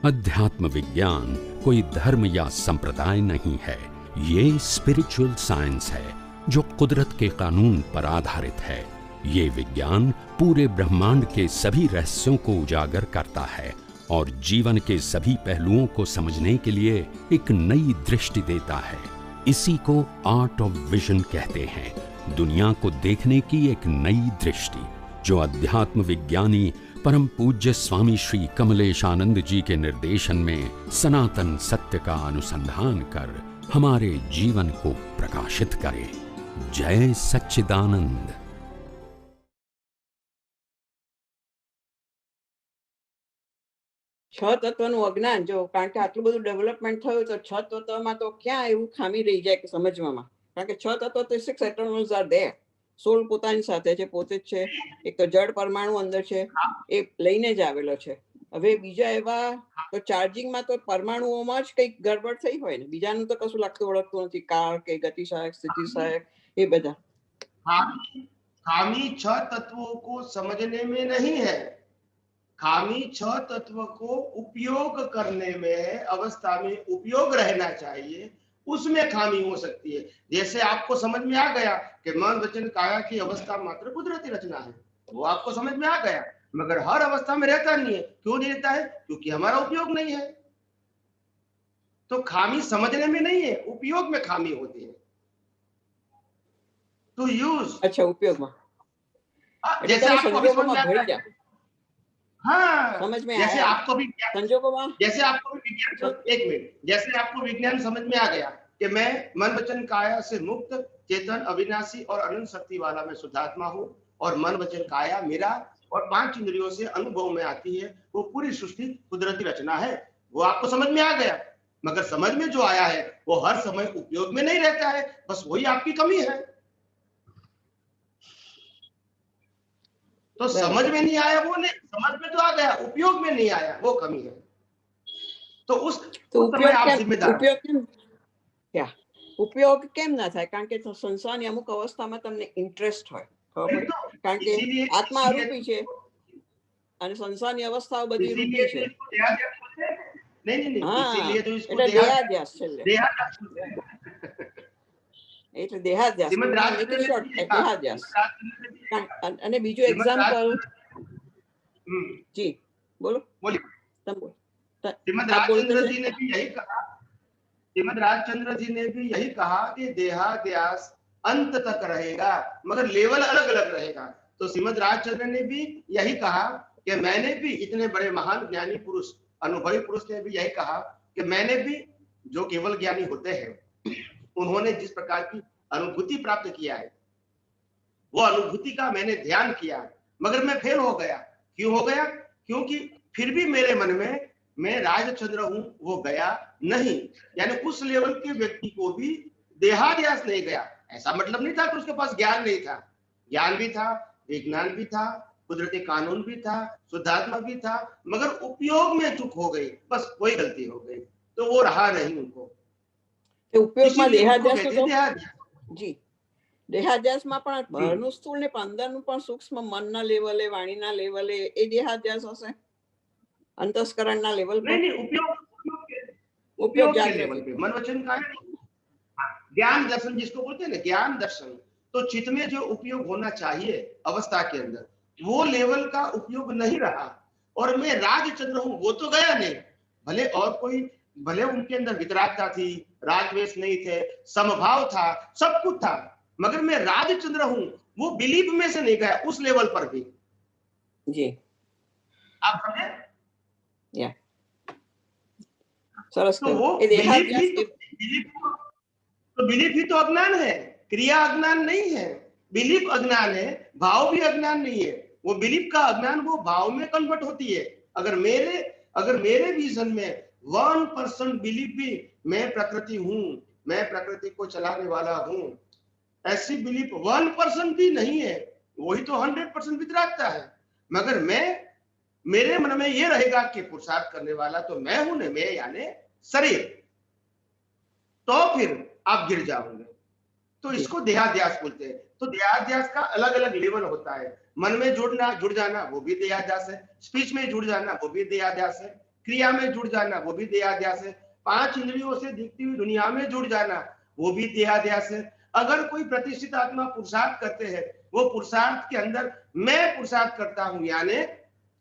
अध्यात्म विज्ञान कोई धर्म या संप्रदाय नहीं है, ये स्पिरिचुअल साइंस है जो कुदरत के कानून पर आधारित है। ये विज्ञान पूरे ब्रह्मांड के सभी रहस्यों को उजागर करता है और जीवन के सभी पहलुओं को समझने के लिए एक नई दृष्टि देता है। इसी को आर्ट ऑफ विजन कहते हैं, दुनिया को देखने की एक नई दृष्टि, जो अध्यात्म विज्ञानी परम पूज्य स्वामी श्री कमलेशानंद जी के निर्देशन में सनातन सत्य का अनुसंधान कर हमारे जीवन को प्रकाशित करे। जय सच्चिदानंद। છ તત્વનું અજ્ઞાન, જો કારણ કે આટલું બધું ડેવલપમેન્ટ થયું તો છ તત્વમાં તો ક્યાં એવું ખામી રહી જાય કે સમજવામાં, કારણ કે છ તત્વ તો 6 એટમ્સ આર ધેર. સોલ પોતાની સાથે છે, પોતે જ છે, એક તો જડ પરમાણુ અંદર છે, એ લઈને જ આવેલો છે. હવે બીજા એવા તો ચાર્જિંગમાં તો પરમાણુઓમાં જ કંઈક ગડબડ થઈ હોય ને, બીજાનું તો કશું લાગતું ઓળખતું નથી, કાળ કે ગતિસહાયક, સ્થિતિસહાયક એ બધા. खामी 6 तत्वों को समझने में नहीं है, खामी 6 तत्व को उपयोग करने में, अवस्था में उपयोग रहना चाहिए, उसमें खामी हो सकती है। जैसे आपको समझ में आ गया कि मन वचन काया की अवस्था मात्र कुदरती रचना है, वो आपको समझ में आ गया, मगर हर अवस्था में रहता नहीं है। क्यों नहीं रहता है? क्योंकि हमारा उपयोग नहीं है। तो खामी समझने में नहीं है, उपयोग में खामी होती है। तो यूज, अच्छा, उपयोग में, जैसे आपको भी समझ में आ गया, हाँ, समझ में जैसे आया आपको भी, संजोगों में, जैसे आपको भी विज्ञान, एक मिनट, जैसे आपको विज्ञान समझ में आ गया कि मैं मन वचन काया से मुक्त, चेतन, अविनाशी और अनंत शक्ति वाला मैं शुद्धात्मा हूँ, और मन वचन काया मेरा और 5 इंद्रियों से अनुभव में आती है, वो पूरी सृष्टि कुदरती रचना है, वो आपको समझ में आ गया। मगर समझ में जो आया है वो हर समय उपयोग में नहीं रहता है, बस वही आपकी कमी है। तो समझ में नहीं आया वो नहीं, समझ में तो आ गया, उपयोग में नहीं आया, वो कमी है। तो उस समय आप जिम्मेदार। उपयोग केम ना થાય? કારણ કે સંસારની અમુક અવસ્થામાં તમને ઇન્ટરેસ્ટ હોય, કારણ કે આત્મા અરૂપી છે અને સંસારની અવસ્થાઓ બધી રૂપી છે. नहीं, इसीलिए तो इसको દેહાધ્યાસ છે. એટલે દેહાધ્યાસ, દેહાધ્યાસ. અને બીજું એક્ઝામ્પલ, જી બોલો, તમે બોલો. श्रीमद् राजचंद्र जी ने भी यही कहा, श्रीमद् राजचंद्र जी ने भी यही कहा कि देहाध्यास अंत तक रहेगा, मगर लेवल अलग अलग रहेगा। तो श्रीमद् राजचंद्र ने भी यही कहा कि मैंने भी, इतने बड़े महान ज्ञानी पुरुष, अनुभवी पुरुष ने भी यही कहा कि मैंने भी, जो केवल ज्ञानी होते हैं, उन्होंने जिस प्रकार की अनुभूति प्राप्त किया है, वो अनुभूति का मैंने ध्यान किया, मगर मैं फेल हो गया। क्यों हो गया? क्योंकि फिर भी मेरे मन में मैं राजचंद्र हूं वो गया नहीं, यानी उस लेवल के व्यक्ति को भी देहाध्यास नहीं गया। ऐसा मतलब नहीं था कि उसके पास ज्ञान नहीं था, ज्ञान भी था, विज्ञान भी था, कुदरती कानून भी था, शुद्धात्मा भी था, मगर उपयोग में चूक हो गई, बस वही गलती हो गई, तो वो रहा नहीं उनको। ઉપયોગમાં દેહાધ્યાસ, જી દેહાધ્યાસમાં પણ બહારનું સ્થૂળ ને અંદરનું પણ સૂક્ષ્મ મનના લેવલે, વાણીના લેવલે, એ દેહાધ્યાસ હશે. अंतस्करणना लेवल पर नहीं, उपयोग के लेवल पे मन वचन का ज्ञान दर्शन जिसको बोलते हैं ना, ज्ञान दर्शन, तो चित्त में जो उपयोग होना चाहिए अवस्था के अंदर, वो लेवल का उपयोग नहीं रहा, और मैं राजचंद्र हूं वो तो गया नहीं। भले और कोई, भले उनके अंदर वितरागता थी, रागद्वेष नहीं थे, समभाव था, सब कुछ था, मगर मैं राजचंद्र हूं वो बिलीफ में से नहीं गया उस लेवल पर भी। जी, आप समझे? या सरस। तो वो बिलीफ ही तो अज्ञान है, क्रिया अज्ञान नहीं है, बिलीफ अज्ञान है, भाव भी अज्ञान नहीं है। वो बिलीफ का अज्ञान वो भाव में कन्वर्ट होती है। अगर मेरे विजन में 1% बिलीफ भी मैं प्रकृति हूं, मैं प्रकृति को चलाने वाला हूं, ऐसी बिलीफ 1% भी नहीं है, वही तो 100% वितरागता है। मगर मेरे मन में ये रहेगा कि पुरुषार्थ करने वाला तो मैं हूं ना, मैं यानी शरीर, तो फिर आप गिर जाओगे। तो इसको देहाध्यास बोलते हैं। तो देहाध्यास का अलग अलग लेवल होता है। मन में जुड़ जाना वो भी देहाध्यास है, स्पीच में जुड़ जाना वो भी देहाध्यास है, क्रिया में जुड़ जाना वो भी देहाध्यास है, 5 इंद्रियों से दिखती हुई दुनिया में जुड़ जाना वो भी देहाध्यास है। अगर कोई प्रतिष्ठित आत्मा पुरुषार्थ करते हैं, वो पुरुषार्थ के अंदर मैं पुरुषार्थ करता हूं यानी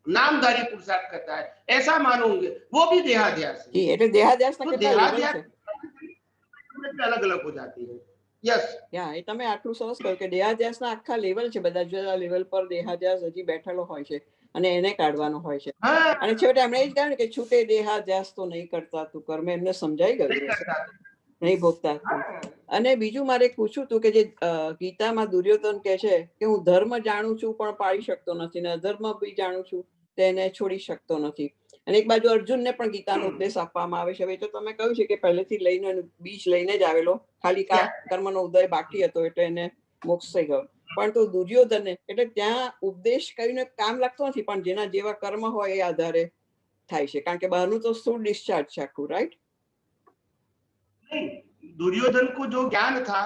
नामधारी पुरुषार्थ करता है ऐसा मानोगे, वो भी देहाध्यास है। જી એટલે દેહાદ્યાસના तो કેટલા લેવલ देहाध्यास છે? अलग अलग हो जाती है। यस, યા એ તમે આટલું સરસ કહ્યું કે દેહાદ્યાસના આખા લેવલ છે, બધા જુદા લેવલ પર દેહાદ્યાસ હજી બેઠેલો હોય છે અને એને કાઢવાનો હોય છે. हाँ, અને છેવટે એમણે એ જ કહ્યું ને કે છૂટે દેહાદ્યાસ તો નહીં કરતા તું કર્મ, એમને સમજાઈ ગયું नहीं હશે, करता। નહીં ભોગતા તું. અને બીજું મારે એક પૂછવું હતું કે જે ગીતામાં દુર્યોધન કહે છે કે હું ધર્મ જાણું છું પણ પાળી શકતો નથી ને અધર્મ બી જાણું છું તેને છોડી શકતો નથી. અને એક બાજુ અર્જુનને પણ ગીતાનો ઉપદેશ આપવામાં આવે છે. હવે તો તમે કહ્યું છે કે પહેલેથી લઈને બીજ લઈને જ આવેલો, ખાલી કર્મનો ઉદય બાકી હતો એટલે એને મોક્ષ થઈ ગયો. પરંતુ દુર્યોધનને એટલે ત્યાં ઉપદેશ કરીને કામ લાગતો નથી, પણ જેના જેવા કર્મ હોય એ આધારે થાય છે, કારણ કે બહારનું તો સ્થૂળ ડિસ્ચાર્જ છે આખું, રાઈટ? नहीं, दुर्योधन को जो ज्ञान था,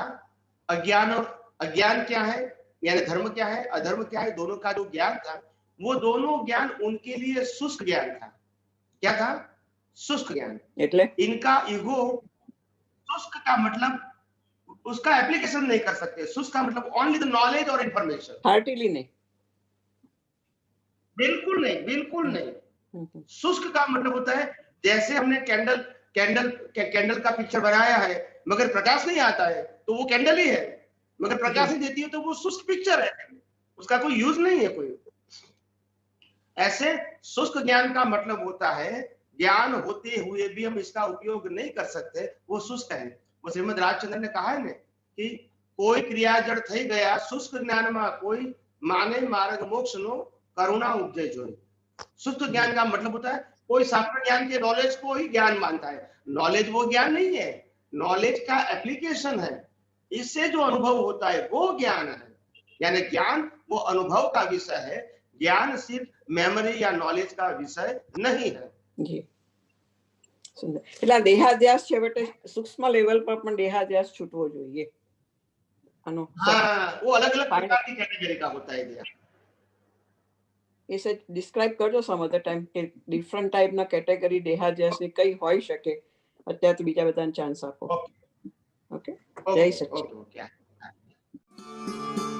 अज्ञान और अज्ञान क्या है यानी धर्म क्या है अधर्म क्या है, दोनों का जो ज्ञान था वो दोनों ज्ञान उनके लिए शुष्क ज्ञान था। क्या था? शुष्क ज्ञान। એટલે इनका ईगो, शुष्क का मतलब उसका एप्लीकेशन नहीं कर सकते, शुष्क का मतलब ओनली द नॉलेज और इंफॉर्मेशन। હાર્ટીલી નહીં. बिल्कुल नहीं, बिल्कुल नहीं। હમ, હમ. शुष्क का मतलब होता है जैसे हमने कैंडल का पिक्चर बनाया है मगर प्रकाश नहीं आता है तो वो कैंडल ही है, मगर प्रकाश नहीं देती है तो वो शुष्क पिक्चर है, उसका कोई यूज नहीं है कोई। ऐसे शुष्क ज्ञान का मतलब होता है ज्ञान होते हुए भी हम इसका उपयोग नहीं कर सकते, वो शुष्क है। वो श्रीमद राजचंद्र ने कहा है ना कि कोई क्रिया जड़ થઈ ગયા શુષ્ક જ્ઞાનમાં કોઈ માને માર્ગ મોક્ષ નો करुणा उपजे जोई। शुष्क ज्ञान का मतलब होता है कोई शास्त्र ज्ञान के नॉलेज को ही ज्ञान मानता है, नॉलेज वो ज्ञान नहीं है, नॉलेज का एप्लीकेशन है, इससे जो अनुभव होता है वो ज्ञान है। यानी ज्ञान वो अनुभव का विषय है, ज्ञान सिर्फ मेमोरी या नॉलेज का विषय नहीं है। જી સુંદર. એટલે આ દેહાદ્યાસ છેવટે સૂક્ષ્મ લેવલ પર પણ દેહાદ્યાસ છૂટવો જોઈએ. આનો हाँ, वो अलग अलग प्रकार की कैटेगरी का होता है ज्ञान। એ સેટ ડિસ્ક્રાઇબ કરજો સમ અધર ટાઈમ કે ડિફરન્ટ ટાઈપના કેટેગરી દેહાદ્યાસની કઈ હોઈ શકે. અત્યારે બીજા બધાને ચાન્સ આપો. ઓકે, જય સચ્ચિદાનંદ. Okay, okay.